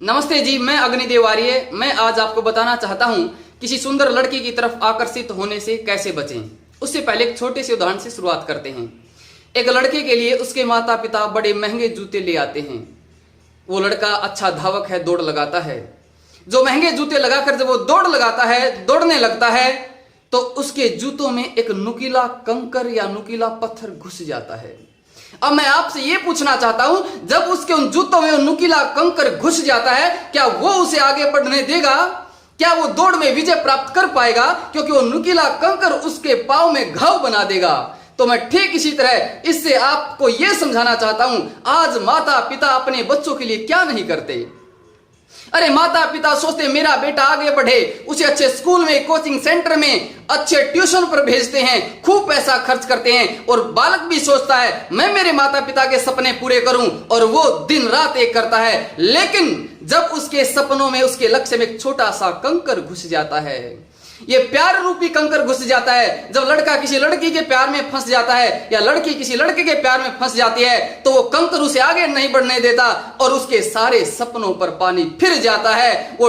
नमस्ते जी, मैं अग्निदेव आर्य। मैं आज आपको बताना चाहता हूं किसी सुंदर लड़की की तरफ आकर्षित होने से कैसे बचें। उससे पहले एक छोटे से उदाहरण से शुरुआत करते हैं। एक लड़के के लिए उसके माता पिता बड़े महंगे जूते ले आते हैं। वो लड़का अच्छा धावक है, दौड़ लगाता है। जो महंगे जूते लगाकर जब वो दौड़ लगाता है, दौड़ने लगता है, तो उसके जूतों में एक नुकीला कंकर या नुकीला पत्थर घुस जाता है। अब मैं आपसे यह पूछना चाहता हूं, जब उसके उन जूतों में नुकीला कंकर घुस जाता है, क्या वो उसे आगे बढ़ने देगा? क्या वो दौड़ में विजय प्राप्त कर पाएगा? क्योंकि वो नुकीला कंकर उसके पांव में घाव बना देगा। तो मैं ठीक इसी तरह इससे आपको यह समझाना चाहता हूं, आज माता पिता अपने बच्चों के लिए क्या नहीं करते। अरे माता पिता सोचते मेरा बेटा आगे बढ़े, उसे अच्छे स्कूल में, कोचिंग सेंटर में, अच्छे ट्यूशन पर भेजते हैं, खूब पैसा खर्च करते हैं, और बालक भी सोचता है मैं मेरे माता पिता के सपने पूरे करूं, और वो दिन रात एक करता है। लेकिन जब उसके सपनों में, उसके लक्ष्य में एक छोटा सा कंकर घुस जाता है, ये प्यार रूपी कंकर घुस जाता है। जब लड़का किसी लड़की के प्यार में फंस जाता है या लड़की किसी लड़के के प्यार में फंस जाती है, तो वो कंकर उसे आगे नहीं बढ़ने देता और उसके सारे सपनों पर पानी फिर जाता है। वो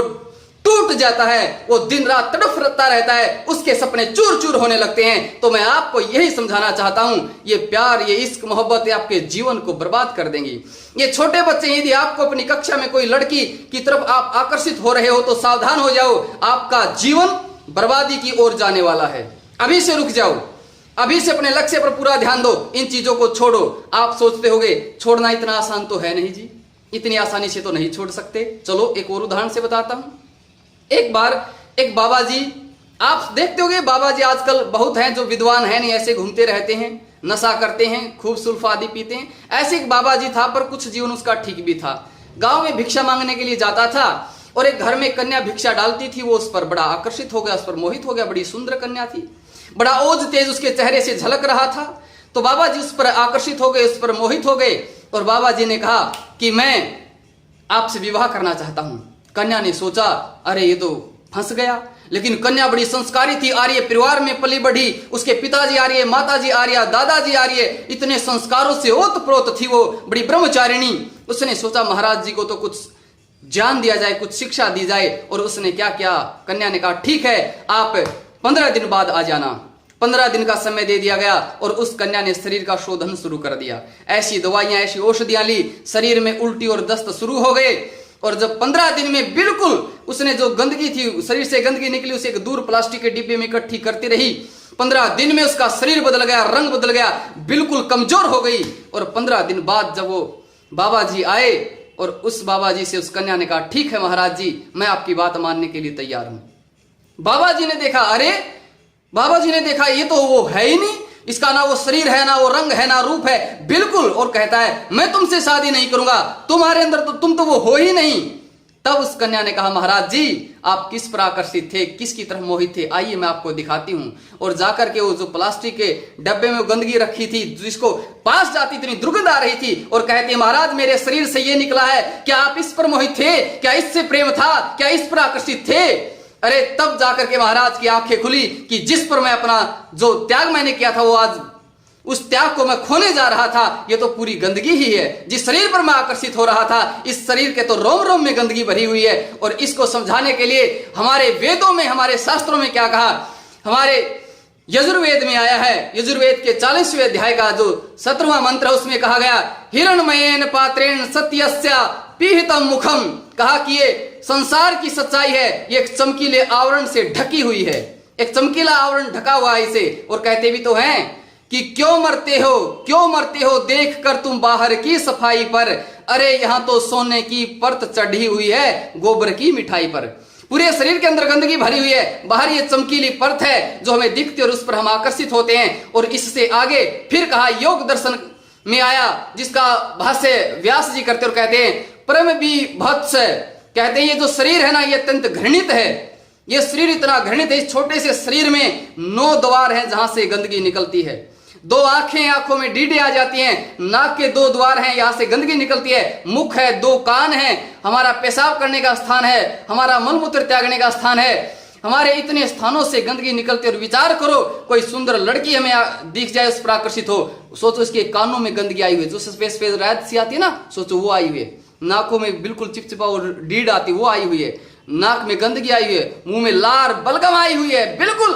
टूट जाता है, वो दिन रात तड़फता रहता है, उसके सपने चूर चूर होने लगते हैं। तो मैं आपको यही समझाना चाहता हूं, ये प्यार, ये इश्क, मोहब्बत आपके जीवन को बर्बाद कर देंगी। ये छोटे बच्चे, यदि आपको अपनी कक्षा में कोई लड़की की तरफ आप आकर्षित हो रहे हो तो सावधान हो जाओ, आपका जीवन बर्बादी की ओर जाने वाला है। अभी से रुक जाओ, अभी से अपने लक्ष्य पर पूरा ध्यान दो, इन चीजों को छोड़ो। आप सोचते होंगे छोड़ना इतना आसान तो है नहीं जी, इतनी आसानी से तो नहीं छोड़ सकते। चलो एक और उदाहरण से बताता हूं। एक बार एक बाबा जी, आप देखते होंगे बाबा जी आजकल बहुत हैं जो विद्वान हैं नहीं, ऐसे घूमते रहते हैं, नशा करते हैं, खूब सुल्फा आदि पीते हैं। ऐसे एक बाबा जी था, पर कुछ जीवन उसका ठीक भी था। गांव में भिक्षा मांगने के लिए जाता था और एक घर में कन्या भिक्षा डालती थी। वो उस पर बड़ा आकर्षित हो गया, उस पर मोहित हो गया। बड़ी सुंदर कन्या थी, बड़ा ओज तेज उसके चेहरे से झलक रहा था। तो बाबा जी उस पर आकर्षित हो गए, उस पर मोहित हो गए, और बाबा जी ने कहा कि मैं आपसे विवाह करना चाहता हूं। कन्या ने सोचा अरे ये तो फंस गया, लेकिन कन्या बड़ी संस्कारी थी, आर्य परिवार में पली बढ़ी, उसके पिताजी आर्य, माताजी आर्य, दादाजी आर्य, इतने संस्कारों से ओतप्रोत थी वो, बड़ी ब्रह्मचारिणी। उसने सोचा महाराज जी को तो कुछ ज्ञान दिया जाए, कुछ शिक्षा दी जाए। और उसने क्या किया, कन्या ने कहा ठीक है, आप 15 दिन बाद आ जाना। 15 दिन का समय दे दिया गया और उस कन्या ने शरीर का शोधन शुरू कर दिया। ऐसी दवाइयां, ऐसी औषधियां ली, शरीर में उल्टी और दस्त शुरू हो गए। और जब 15 दिन में बिल्कुल उसने जो गंदगी थी, शरीर से गंदगी निकली, उसे एक दूर प्लास्टिक के डिब्बे में इकट्ठी करती रही। 15 दिन में उसका शरीर बदल गया, रंग बदल गया, बिल्कुल कमजोर हो गई। और 15 दिन बाद जब वो बाबा जी आए और उस बाबा जी से उस कन्या ने कहा ठीक है महाराज जी, मैं आपकी बात मानने के लिए तैयार हूं। बाबा जी ने देखा, अरे बाबा जी ने देखा ये तो वो है ही नहीं, इसका ना वो शरीर है, ना वो रंग है, ना रूप है, बिल्कुल। और कहता है मैं तुमसे शादी नहीं करूंगा, तुम्हारे अंदर तो तुम तो वो हो ही नहीं। तब उस कन्या ने कहा महाराज जी आप किस पर आकर्षित थे, किसकी तरफ मोहित थे, आइए मैं आपको दिखाती हूं। और जाकर के वो जो प्लास्टिक के डब्बे में गंदगी रखी थी, जिसको पास जाती इतनी दुर्गंध आ रही थी, और कहती महाराज मेरे शरीर से ये निकला है, क्या आप इस पर मोहित थे, क्या इससे प्रेम था, क्या इस पर आकर्षित थे? अरे तब जाकर के महाराज की आंखें खुली कि जिस पर मैं अपना जो त्याग मैंने किया था, वो आज उस त्याग को मैं खोने जा रहा था। ये तो पूरी गंदगी ही है, जिस शरीर पर मैं आकर्षित हो रहा था, इस शरीर के तो रोम रोम में गंदगी भरी हुई है। और इसको समझाने के लिए हमारे वेदों में, हमारे शास्त्रों में क्या कहा, हमारे यजुर्वेद में आया है। यजुर्वेद के 40वें अध्याय का जो 17वां मंत्र, उसमें कहा गया हिरण्मयेन पात्रेण सत्यस्य पीहितम मुखम। कहा कि ये संसार की सच्चाई है, ये एक चमकीले आवरण से ढकी हुई है, एक चमकीला आवरण ढका हुआ है इसे। और कहते भी तो हैं कि क्यों मरते हो देख कर तुम बाहर की सफाई पर, अरे यहां तो सोने की परत चढ़ी हुई है गोबर की मिठाई पर। पूरे शरीर के अंदर गंदगी भरी हुई है, बाहर ये चमकीली परत है जो हमें दिखती है और उस पर हम आकर्षित होते हैं। और इससे आगे फिर कहा योग दर्शन में आया, जिसका भाष्य व्यास जी करते और कहते हैं परम विभत्स, कहते हैं ये जो शरीर है ना, ये अत्यंत घृणित है। ये शरीर इतना घृणित है, इस छोटे से शरीर में 9 द्वार हैं जहां से गंदगी निकलती है। 2 आंखें, आंखों में डीडे आ जाती हैं, नाक के 2 द्वार हैं, यहां से गंदगी निकलती है। मुख है, 2 कान हैं, हमारा पेशाब करने का स्थान है, हमारा मलमूत्र त्यागने का स्थान है। हमारे इतने स्थानों से गंदगी निकलती है। और विचार करो, कोई सुंदर लड़की हमें दिख जाए, उस पर आकर्षित हो, सोचो इसके कानों में गंदगी आई हुई है, जो सफेद सफेद रैत सी आती है ना, सोचो वो आई हुई है। नाकों में बिल्कुल चिपचिपा और डीड आती वो आई हुई है, नाक में गंदगी आई हुई है, मुंह में लार बलगम आई हुई है, बिल्कुल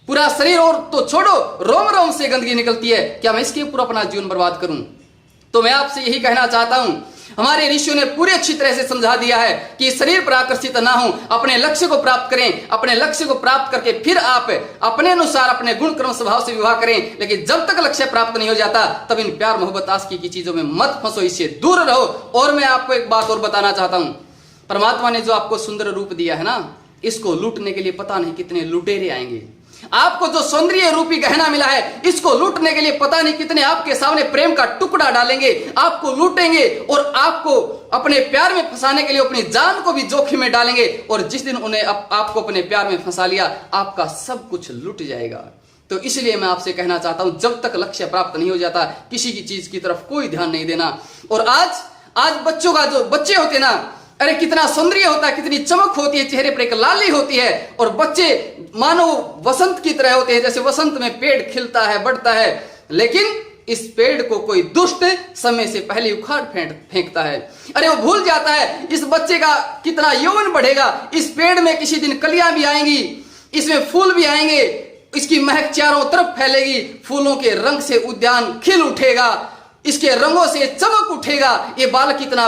पूरा शरीर और तो छोड़ो रोम रोम से गंदगी निकलती है। क्या मैं इसके ऊपर अपना जीवन बर्बाद करूं? तो मैं आपसे यही कहना चाहता हूं, हमारे ऋषियों ने पूरी अच्छी तरह से समझा दिया है कि शरीर पर आकर्षित ना हो, अपने लक्ष्य को प्राप्त करें, अपने लक्ष्य को प्राप्त करके फिर आप अपने अनुसार अपने गुण कर्म स्वभाव से विवाह करें। लेकिन जब तक लक्ष्य प्राप्त नहीं हो जाता तब इन प्यार मोहब्बत आशिकी की चीजों में मत फंसो, इससे दूर रहो। और मैं आपको एक बात और बताना चाहता हूं, परमात्मा ने जो आपको सुंदर रूप दिया है ना, इसको लूटने के लिए पता नहीं कितने लुटेरे आएंगे। आपको जो सौंदर्य रूपी गहना मिला है, इसको लूटने के लिए पता नहीं कितने आपके सामने प्रेम का टुकड़ा डालेंगे, आपको लूटेंगे और आपको अपने प्यार में फंसाने के लिए अपनी जान को भी जोखिम में डालेंगे। और जिस दिन उन्हें आपको अपने प्यार में फंसा लिया, आपका सब कुछ लुट जाएगा। तो इसलिए मैं आपसे कहना चाहता हूं, जब तक लक्ष्य प्राप्त नहीं हो जाता किसी की चीज की तरफ कोई ध्यान नहीं देना। और आज बच्चों का जो बच्चे होते ना, अरे कितना सौंदर्य होता है, कितनी चमक होती है, चेहरे पर एक लाली होती है, और बच्चे मानो वसंत की तरह होते हैं, जैसे वसंत में पेड़ खिलता है, बढ़ता है, लेकिन इस पेड़ को कोई दुष्ट समय से पहले उखाड़ फेंकता है। अरे वो भूल जाता है इस बच्चे का कितना यौवन बढ़ेगा, इस पेड़ में किसी दिन कलियां भी आएंगी, इसमें फूल भी आएंगे, इसकी महक चारों तरफ फैलेगी, फूलों के रंग से उद्यान खिल उठेगा, इसके रंगों से चमक उठेगा, ये बालक कितना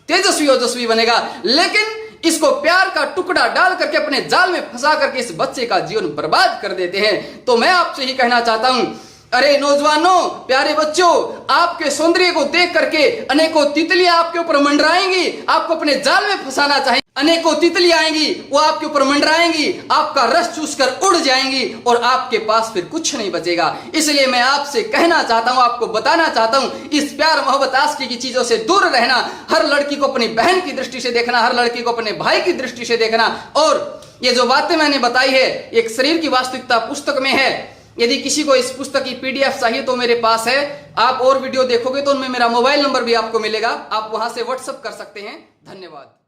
तेजस्वी ओजस्वी बनेगा। लेकिन इसको प्यार का टुकड़ा डाल करके अपने जाल में फंसा करके इस बच्चे का जीवन बर्बाद कर देते हैं। तो मैं आपसे ही कहना चाहता हूं, अरे नौजवानों, प्यारे बच्चों, आपके सौंदर्य को देख करके अनेकों तितलियां आपके ऊपर मंडराएंगी, आपको अपने जाल में फंसाना चाहेंगी, अनेकों तितलियां आएंगी, वो आपके ऊपर मंडराएंगी, आपका रस चूसकर उड़ जाएंगी और आपके पास फिर कुछ नहीं बचेगा। इसलिए मैं आपसे कहना चाहता हूं, आपको बताना चाहता हूं, इस प्यार मोहब्बत आशिकी की चीजों से दूर रहना। हर लड़की को अपनी बहन की दृष्टि से देखना, हर लड़की को अपने भाई की दृष्टि से देखना। और ये जो बातें मैंने बताई है, एक शरीर की वास्तविकता पुस्तक में है। यदि किसी को इस पुस्तक की पीडीएफ चाहिए तो मेरे पास है। आप और वीडियो देखोगे तो उनमें मेरा मोबाइल नंबर भी आपको मिलेगा, आप वहां से व्हाट्सएप कर सकते हैं। धन्यवाद।